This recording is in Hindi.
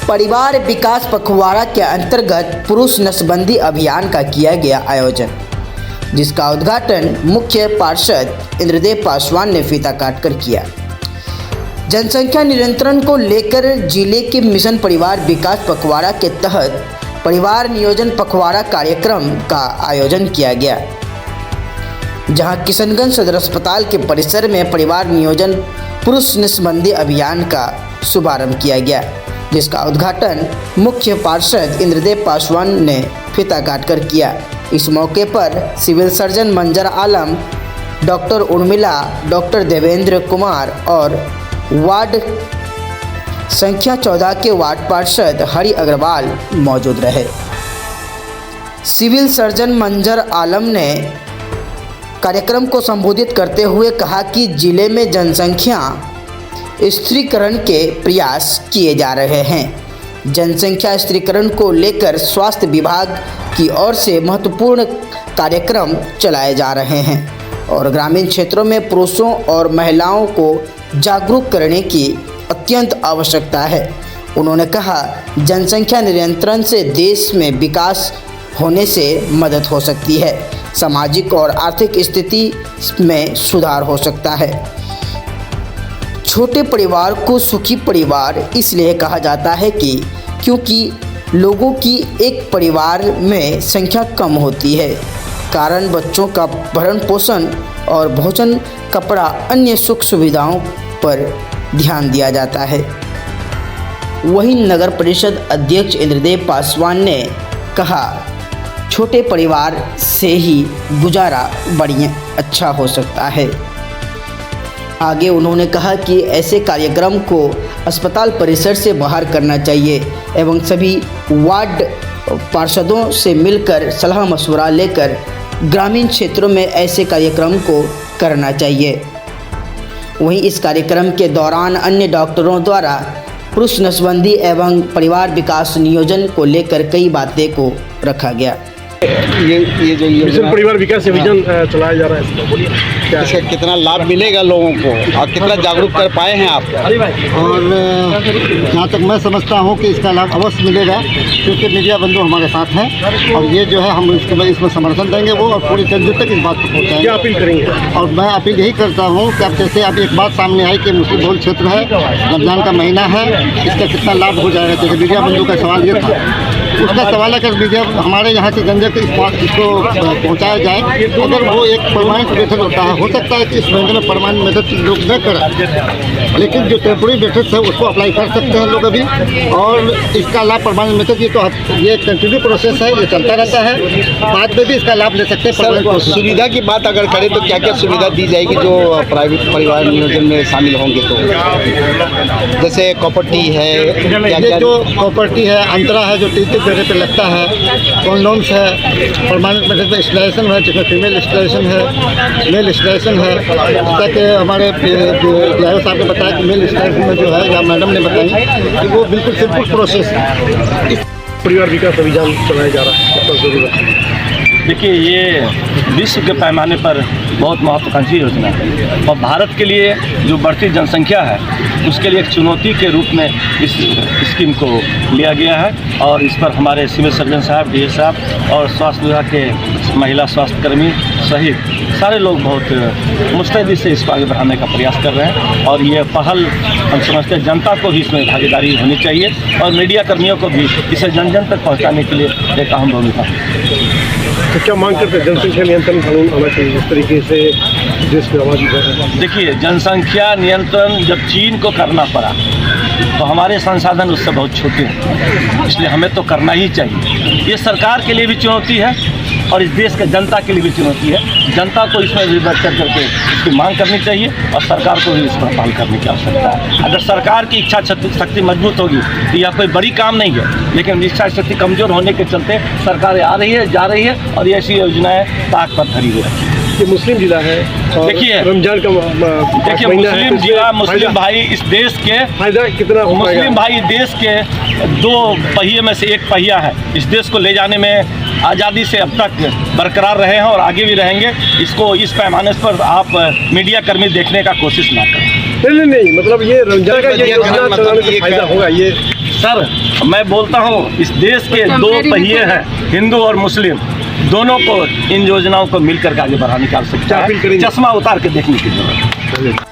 परिवार विकास पखवाड़ा के अंतर्गत पुरुष नसबंदी अभियान का किया गया आयोजन, जिसका उद्घाटन मुख्य पार्षद इंद्रदेव पासवान ने फीता काटकर किया। जनसंख्या नियंत्रण को लेकर जिले के मिशन परिवार विकास पखवाड़ा के तहत परिवार नियोजन पखवाड़ा कार्यक्रम का आयोजन किया गया, जहां किशनगंज सदर अस्पताल के परिसर में परिवार नियोजन पुरुष नसबंदी अभियान का शुभारंभ किया गया, जिसका उद्घाटन मुख्य पार्षद इंद्रदेव पासवान ने फीता काटकर किया। इस मौके पर सिविल सर्जन मंजर आलम, डॉक्टर उर्मिला, डॉक्टर देवेंद्र कुमार और वार्ड संख्या 14 के वार्ड पार्षद हरि अग्रवाल मौजूद रहे। सिविल सर्जन मंजर आलम ने कार्यक्रम को संबोधित करते हुए कहा कि जिले में जनसंख्या स्थिरीकरण के प्रयास किए जा रहे हैं। जनसंख्या स्थिरीकरण को लेकर स्वास्थ्य विभाग की ओर से महत्वपूर्ण कार्यक्रम चलाए जा रहे हैं और ग्रामीण क्षेत्रों में पुरुषों और महिलाओं को जागरूक करने की अत्यंत आवश्यकता है। उन्होंने कहा, जनसंख्या नियंत्रण से देश में विकास होने से मदद हो सकती है, सामाजिक और आर्थिक स्थिति में सुधार हो सकता है। छोटे परिवार को सुखी परिवार इसलिए कहा जाता है कि क्योंकि लोगों की एक परिवार में संख्या कम होती है, कारण बच्चों का भरण पोषण और भोजन, कपड़ा, अन्य सुख सुविधाओं पर ध्यान दिया जाता है। वहीं नगर परिषद अध्यक्ष इंद्रदेव पासवान ने कहा, छोटे परिवार से ही गुजारा बढ़िया अच्छा हो सकता है। आगे उन्होंने कहा कि ऐसे कार्यक्रम को अस्पताल परिसर से बाहर करना चाहिए एवं सभी वार्ड पार्षदों से मिलकर सलाह मशवरा लेकर ग्रामीण क्षेत्रों में ऐसे कार्यक्रम को करना चाहिए। वहीं इस कार्यक्रम के दौरान अन्य डॉक्टरों द्वारा पुरुष नसबंदी एवं परिवार विकास नियोजन को लेकर कई बातें को रखा गया। ये जो मिशन परिवार विकास अभियान चलाया जा रहा है, इसका बोलिए इसका कितना लाभ मिलेगा लोगों को और कितना जागरूक कर पाए हैं आप? और जहाँ तक मैं समझता हूँ कि इसका लाभ अवश्य मिलेगा, क्योंकि मीडिया बंधु हमारे साथ हैं और ये जो है हम इसमें समर्थन देंगे वो और पूरी जनता तक इस बात को पहुँचाएंगे। क्या अपील करेंगे? और मैं अपील यही करता हूँ कि अब जैसे अब एक बात सामने आई कि मुस्लिम बहुल क्षेत्र है, रमज़ान का महीना है, इसका कितना लाभ हो जाएगा। जैसे मीडिया बंधु का सवाल ये था, उसका सवाल है कि मीडिया हमारे यहाँ की गंजे इसको पहुँचाया जाए। अगर वो एक परमानेंट मेथड होता है, हो सकता है कि इस महीने में परमानेंट मेथड लोग न करें, लेकिन जो टेम्पोरी मेथड है उसको अप्लाई कर सकते हैं लोग अभी। और इसका लाभ परमानेंट मेथड ये कंटिन्यू प्रोसेस है, ये चलता रहता है, बाद में भी इसका लाभ ले सकते हैं। सुविधा की बात अगर करें तो क्या क्या सुविधा दी जाएगी जो प्राइवेट परिवार नियोजन में शामिल होंगे? तो जैसे प्रॉपर्टी है, ये जो प्रॉपर्टी है, अंतरा है जो 3 जगह पे लगता है, कॉन्डोम्स है, परमानेंट मेथड में स्टरलाइजेशन है जिसमें फीमेल स्टरलाइजेशन है, मेल स्टरलाइजेशन है। जैसा कि हमारे ड्राइवर साहब ने बताया कि मेल स्टरलाइजेशन में जो है या मैडम ने बताई कि वो बिल्कुल सिंपल प्रोसेस है। परिवार विकास अभियान चलाया जा रहा है, तो ज़रूरत है। देखिए, ये विश्व के पैमाने पर बहुत महत्वाकांक्षी योजना है और भारत के लिए जो बढ़ती जनसंख्या है उसके लिए एक चुनौती के रूप में इस स्कीम को लिया गया है और इस पर हमारे सिविल सर्जन साहब, डीए साहब और स्वास्थ्य विभाग के महिला स्वास्थ्यकर्मी सहित सारे लोग बहुत मुस्तैदी से इसको आगे बढ़ाने का प्रयास कर रहे हैं और ये पहल हम समझते हैं जनता को भी इसमें भागीदारी होनी चाहिए और मीडिया कर्मियों को भी इसे जन जन तक पहुँचाने के लिए एक अहम भूमिका है। तो क्या मांग करते हैं? जनसंख्या नियंत्रण कानून आना चाहिए, इस तरीके से देश में आबादी बढ़ रही है। देखिए, जनसंख्या नियंत्रण जब चीन को करना पड़ा तो हमारे संसाधन उससे बहुत छोटे हैं, इसलिए हमें तो करना ही चाहिए। ये सरकार के लिए भी चुनौती है और इस देश के जनता के लिए भी चुनौती है। जनता को इसमें भी बढ़ चढ़ करके इसकी मांग करनी चाहिए और सरकार को भी इस पर पहल करने की आवश्यकता है। अगर सरकार की इच्छा शक्ति मजबूत होगी तो यह कोई बड़ी काम नहीं है, लेकिन इच्छा शक्ति कमज़ोर होने के चलते सरकारें आ रही है, जा रही है और ऐसी योजनाएँ ताक पर धरी हुई है। ये मुस्लिम जिला है, देखिए रमजान का देखिए मुस्लिम जिला, मुस्लिम भाई इस देश के फायदा कितना हो पाएगा? मुस्लिम भाई देश के 2 पहिए में से एक पहिया है। इस देश को ले जाने में आज़ादी से अब तक बरकरार रहे हैं और आगे भी रहेंगे। इसको इस पैमाने पर आप मीडिया कर्मी देखने का कोशिश ना करें। नहीं, मतलब ये रमजान का ये योजना चलाने से फायदा होगा, ये सर मैं बोलता हूँ इस देश के दो पहिए हैं, हिंदू और मुस्लिम, दोनों को इन योजनाओं को मिलकर के आगे बढ़ाने की आवश्यकता क्या अपील है। करेंगे? चश्मा उतार के देखने की जरूरत है।